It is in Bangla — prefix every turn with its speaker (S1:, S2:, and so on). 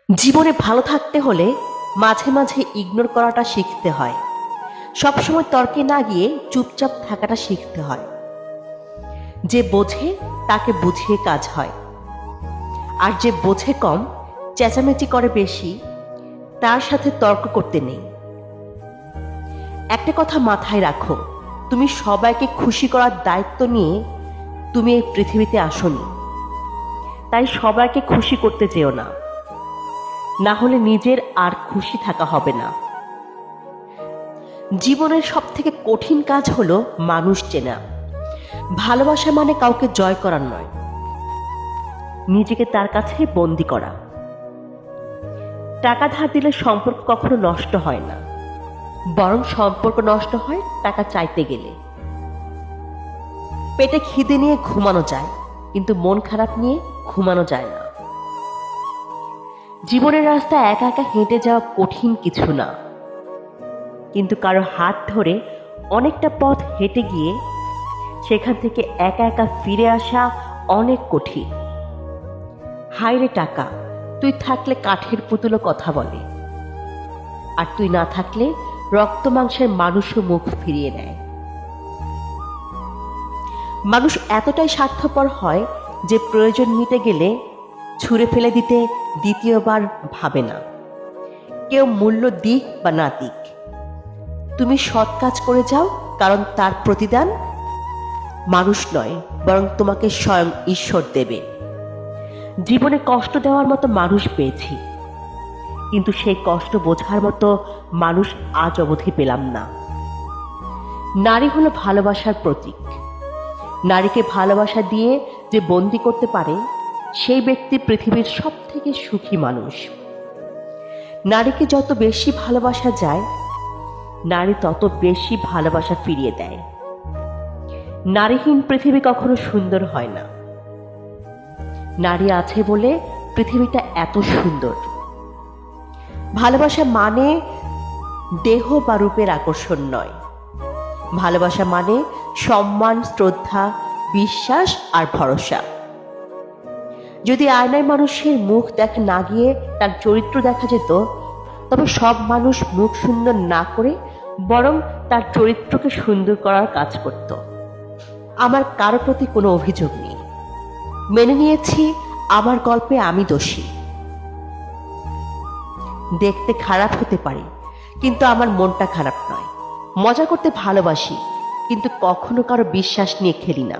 S1: জীবনে ভালো থাকতে হলে মাঝে মাঝে ইগনোর করাটা শিখতে হয়। সবসময় তর্কে না গিয়ে চুপচাপ থাকাটা শিখতে হয়। যে বোঝে তাকে বুঝিয়ে কাজ হয়, আর যে বোঝে কম, চেঁচামেচি করে বেশি, তার সাথে তর্ক করতে নেই। একটা কথা মাথায় রাখো, তুমি সবাইকে খুশি করার দায়িত্ব নিয়ে তুমি এই পৃথিবীতে আসোনি। তাই সবাইকে খুশি করতে যেও না, না হলে নিজের আর খুশি থাকা হবে না। জীবনের সব থেকে কঠিন কাজ হলো মানুষ চেনা। ভালোবাসা মানে কাউকে জয় করার নয়, নিজেকে তার কাছে বন্দি করা। টাকা ধার দিলে সম্পর্ক কখনো নষ্ট হয় না, বরং সম্পর্ক নষ্ট হয় টাকা চাইতে গেলে। পেটে খিদে নিয়ে ঘুমানো যায়, কিন্তু মন খারাপ নিয়ে ঘুমানো যায় না। জীবনের রাস্তা একা একা হেঁটে যাওয়া কঠিন কিছু না, কিন্তু কারো হাত ধরে অনেকটা পথ হেঁটে গিয়ে সেখান থেকে একা একা ফিরে আসা অনেক কঠিন। হায়রে টাকা, তুই থাকলে কাঠের পুতুলও কথা বলে, আর তুই না থাকলে রক্ত মাংসের মানুষও মুখ ফিরিয়ে নেয়। মানুষ এতটাই স্বার্থপর হয় যে প্রয়োজন মিটে গেলে ছুঁড়ে ফেলে দিতে দ্বিতীয়বার ভাবে না, কেউ মূল্য দিক বা না দিক। তুমি সৎ কাজ করে যাও, কারণ তার প্রতিদান মানুষ নয়, বরং তোমাকে স্বয়ং ঈশ্বর দেবে। জীবনে কষ্ট দেওয়ার মতো মানুষ পেয়েছি, কিন্তু সেই কষ্ট বোঝার মতো মানুষ আজ অবধি পেলাম না। নারী হলো ভালোবাসার প্রতীক। নারীকে ভালোবাসা দিয়ে যে বন্দি করতে পারে, সেই ব্যক্তি পৃথিবীর সব থেকে সুখী মানুষ। নারীকে যত বেশি ভালোবাসা যায়, নারী তত বেশি ভালোবাসা ফিরিয়ে দেয়। নারীহীন পৃথিবী কখনো সুন্দর হয় না। নারী আছে বলে পৃথিবীটা এত সুন্দর। ভালোবাসা মানে দেহ বা রূপের আকর্ষণ নয়। ভালোবাসা মানে সম্মান, শ্রদ্ধা, বিশ্বাস আর ভরসা। যদি আয়নায় মানুষের মুখ দেখা না গিয়ে তার চরিত্র দেখা যেত, তবে সব মানুষ মুখ সুন্দর না করে বরং তার চরিত্রকে সুন্দর করার কাজ করত। আমার কারো প্রতি কোনো অভিযোগ নেই। মেনে নিয়েছি আমার গল্পে আমি দোষী। দেখতে খারাপ হতে পারি, কিন্তু আমার মনটা খারাপ নয়। মজা করতে ভালোবাসি, কিন্তু কখনো কারো বিশ্বাস নিয়ে খেলি না।